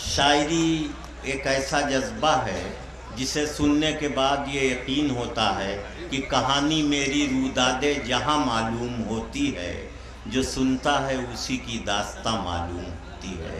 शायरी एक ऐसा जज्बा है जिसे सुनने के बाद ये यकीन होता है कि कहानी मेरी रूदादे जहाँ मालूम होती है, जो सुनता है उसी की दास्तां मालूम होती है।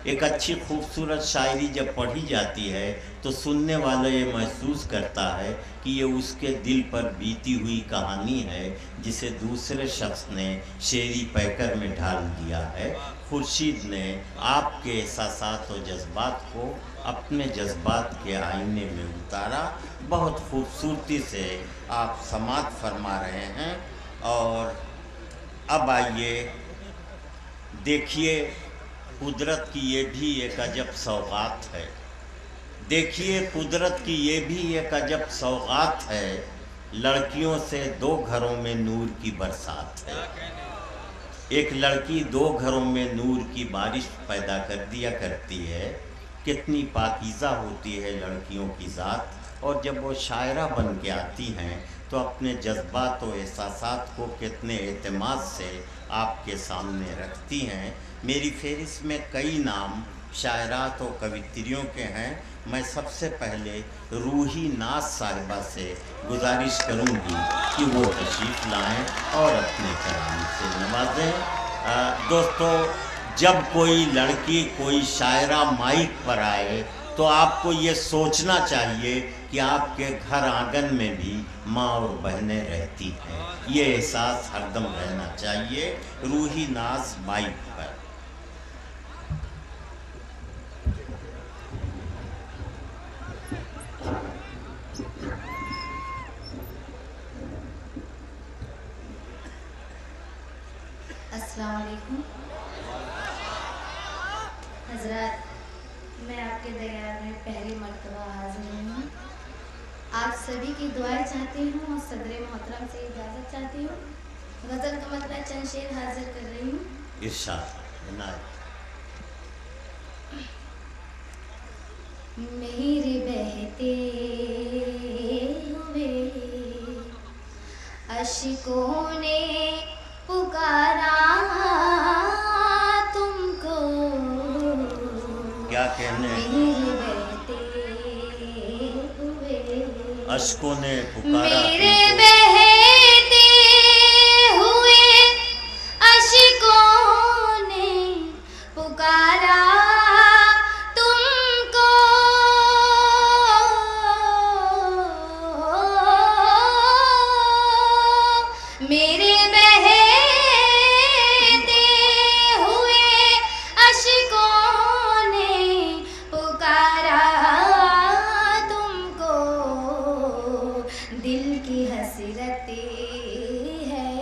एक अच्छी खूबसूरत शायरी जब पढ़ी जाती है तो सुनने वाला ये महसूस करता है कि ये उसके दिल पर बीती हुई कहानी है जिसे दूसरे शख्स ने शेरी पैकर में ढाल दिया है। खुर्शीद ने आपके एहसासात और जज्बात को अपने जज्बात के आईने में उतारा। बहुत खूबसूरती से आप समात फरमा रहे हैं। और अब आइए देखिए, कुदरत की ये भी एक अजब सौगात है। देखिए, कुदरत की ये भी एक अजब सौगात है। लड़कियों से दो घरों में नूर की बरसात है। एक लड़की दो घरों में नूर की बारिश पैदा कर दिया करती है। कितनी पाकीज़ा होती है लड़कियों की ज़ात, और जब वो शायरा बन के आती हैं तो अपने जज्बात और एहसासात को कितने एतमाद से आपके सामने रखती हैं। मेरी फहरिस्त में कई नाम शायरात और कवित्रियों के हैं। मैं सबसे पहले रूही नाज साहिबा से गुजारिश करूंगी कि वो तशरीफ़ लाएं और अपने कलाम से नवाजें। दोस्तों, जब कोई लड़की, कोई शायरा माइक पर आए तो आपको ये सोचना चाहिए कि आपके घर आंगन में भी माँ और बहनें रहती हैं। ये एहसास हरदम रहना चाहिए। रूही नाज माइक पर। अस्सलाम वालेकुम हज़रात, मैं आपके दरबार में पहली मर्तबा हाजिर हूँ। आप सभी की दुआएं चाहती हूँ और सदर मोहतरम से इजाज़त चाहती हूँ। गज़ल का मतलब चंद शेर हाजिर कर रही हूँ। इरशाद। मेरे बहते हुए अश्कों ने पुकारा तुमको, क्या कहने, मेरे बहते हुए अश्कों ने पुकारा मेरे तुमको। बहते हुए अश्कों ने पुकारा तुमको, मेरे बहते हुए अश्कों ने पुकारा तुमको, दिल की हसरत है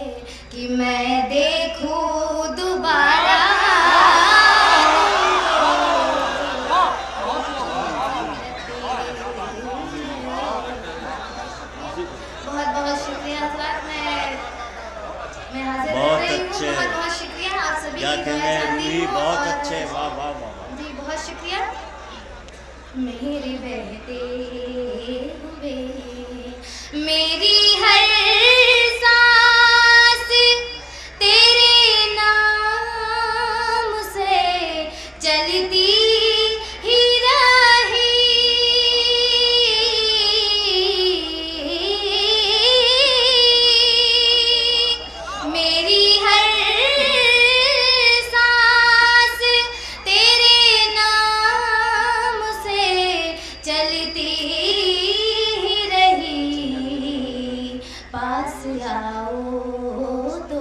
कि मैं देखूं दोबारा। बहुत बहुत शुक्रिया हज़रात, मैं हाजिर बहुत रही हूँ। अच्छे। बहुत बहुत शुक्रिया आप सभी क्या की कहने, दुआ चाहती रूही हूँ। बहुत और अच्छे। वाह वाह वाह। जी बहुत शुक्रिया। मेरे बहते हुए मेरी हर सांस तेरे नाम से चलती ही रही, मेरी हर सांस तेरे नाम से चलती ही रही। पास आओ तो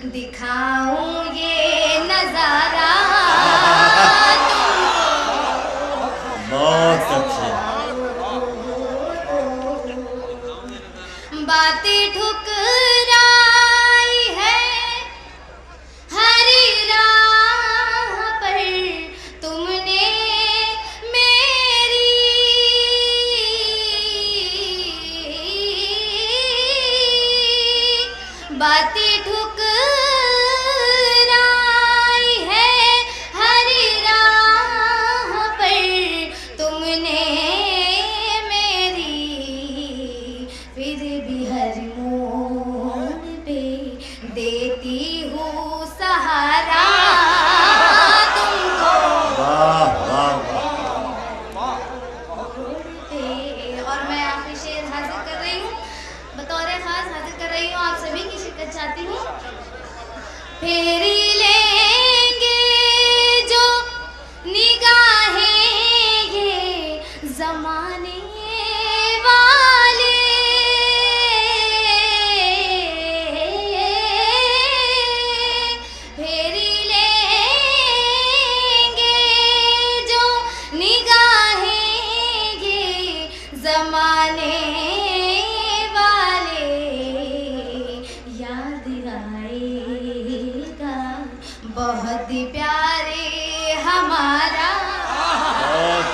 दिखाऊं ये नजारा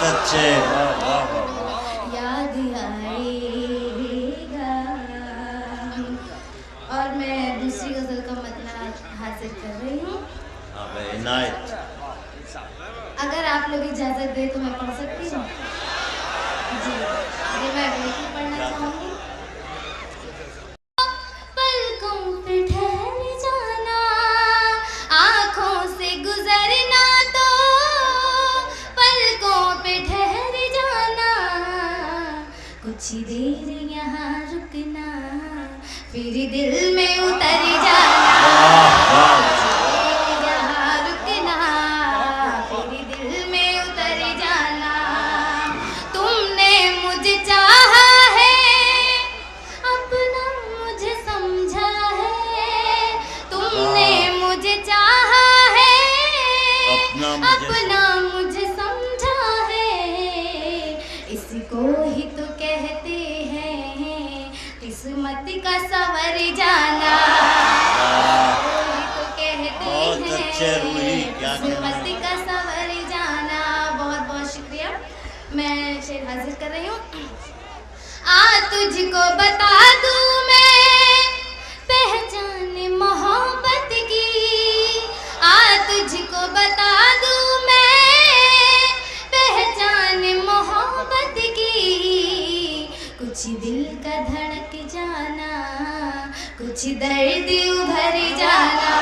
अच्छे, वाह वाह वाह। याद आएगा। और मैं दूसरी गजल का मतलब हासिल कर रही हूँ। अब इनायत, अगर आप लोग इजाजत दे तो मैं पढ़ सकती हूँ जी। मैं बिल्कुल पढ़ना चाहूँगी। पलकों पे ठहर जाना, आँखों से गुजरना, तो पलकों पे ठहर जाना, कुछ देर यहाँ रुकना, फिर दिल में उतर जाना। यहाँ रुकना, फिर दिल में उतर जाना। तुमने मुझे चाहा है, अपना मुझे समझा है। तुमने मुझे चाहा है, अपना मुझे समझा है। इसको ही तो कहते हैं किस्मत का सवर जाना। तो कहते हैं किस्मत का सवर जाना। बहुत बहुत शुक्रिया। मैं शेर हाजिर कर रही हूँ। आ तुझको बता दूँ मैं पहचान मोहब्बत की। आ तुझको बता दूँ मैं पहचान मोहब्बत की। कुछ दिल का धड़क जाना, कुछ दर्द उभर जाना।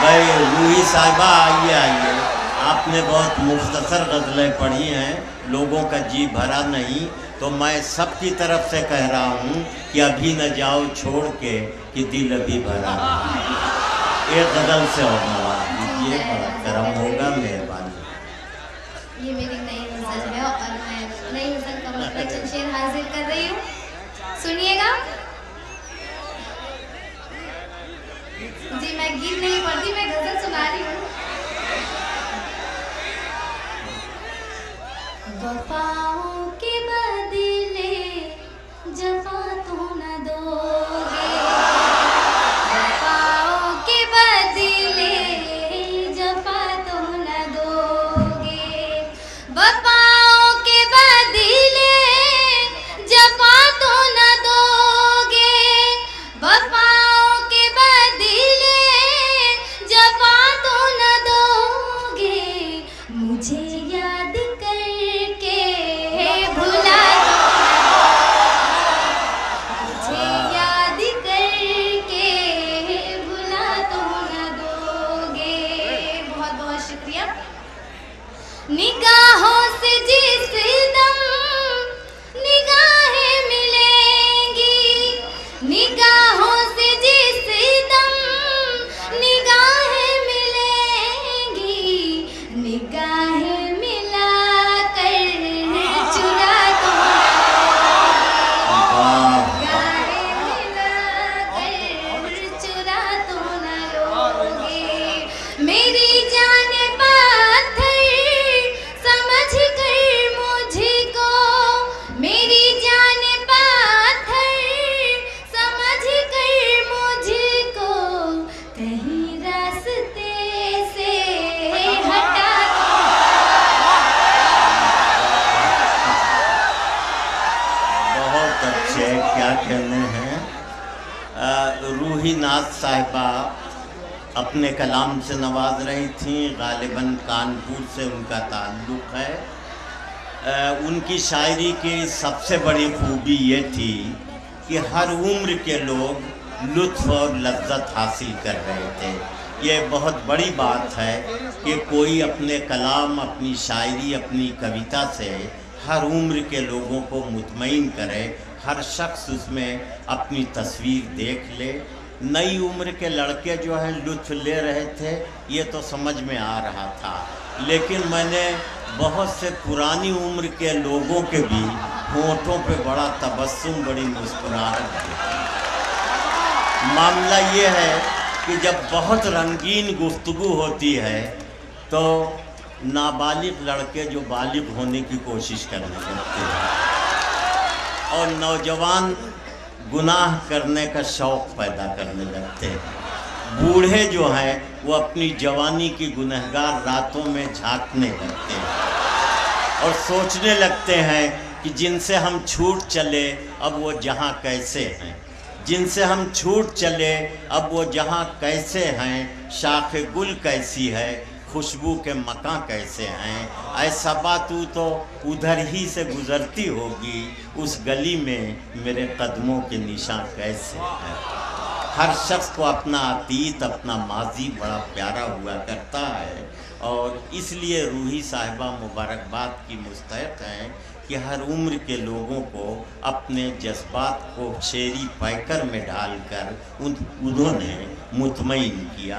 भाई रूही साहिबा, आइए आइए। आपने बहुत मुख्तसर गज़लें पढ़ी हैं, लोगों का जी भरा नहीं, तो मैं सबकी तरफ से कह रहा हूँ कि अभी न जाओ छोड़ के कि दिल अभी भरा नहीं। एक गज़ल से और नवाज दीजिए, बड़ा करम होगा, मेहरबानी। ये मेरी नई गज़ल है और मैं नई गज़ल का मतलब चंद शेर हाजिर कर रही हूँ, सुनिएगा जी। मैं गीत नहीं पढ़ती, मैं गज़ल सुना रही हूँ। वफाओं के बदले जफा तो न दोगे, वफाओं के बदले जफा तो न दोगे। वफाओं के बदले जफा तो न दोगे। वफाओं के बदले जफा तो न दोगे। मुझे याद करके भुला मुझे याद करके भुला तो न दोगे। बहुत बहुत शुक्रिया। निगाहों से जिस दम निगाहें मिलेंगी, निगाहों से जिस दम निगाहें मिलेंगी, निगाहें मिला कर चुरा तो निगाहें मिला कर चुरा तो न लोगे। मेरी जान पाथर समझ कर मुझको, मेरी जान पाथर समझ कर मुझको, कहीं रास्ते से हटा बहुत अच्छे, क्या कहने हैं। रूही नाथ साहिबा अपने कलाम से नवाज रही थी, गालिबन कानपुर से उनका ताल्लुक़ है। उनकी शायरी की सबसे बड़ी खूबी ये थी कि हर उम्र के लोग लुत्फ़ और लज्जत हासिल कर रहे थे। ये बहुत बड़ी बात है कि कोई अपने कलाम, अपनी शायरी, अपनी कविता से हर उम्र के लोगों को मुतमईन करे, हर शख्स उसमें अपनी तस्वीर देख ले। नई उम्र के लड़के जो हैं लुत्फ़ ले रहे थे, ये तो समझ में आ रहा था, लेकिन मैंने बहुत से पुरानी उम्र के लोगों के भी होठों पे बड़ा तबस्सुम, बड़ी मुस्कुराहट देखी। मामला ये है कि जब बहुत रंगीन गुफ्तगू होती है तो नाबालिग लड़के जो बालिग होने की कोशिश करने लगते हैं और नौजवान गुनाह करने का शौक़ पैदा करने लगते हैं। बूढ़े जो हैं वो अपनी जवानी की गुनहगार रातों में झांकने लगते हैं और सोचने लगते हैं कि जिनसे हम छूट चले अब वो जहाँ कैसे हैं, जिनसे हम छूट चले अब वो जहाँ कैसे हैं, शाख गुल कैसी है, खुशबू के मकां कैसे हैं, ऐसा बातू तो उधर ही से गुजरती होगी, उस गली में मेरे कदमों के निशान कैसे हैं। हर शख्स को अपना अतीत, अपना माजी बड़ा प्यारा हुआ करता है और इसलिए रूही साहिबा मुबारकबाद की मुस्तहक हैं कि हर उम्र के लोगों को अपने जज्बात को शेरी पैकर में डालकर उन्होंने मुतमईन किया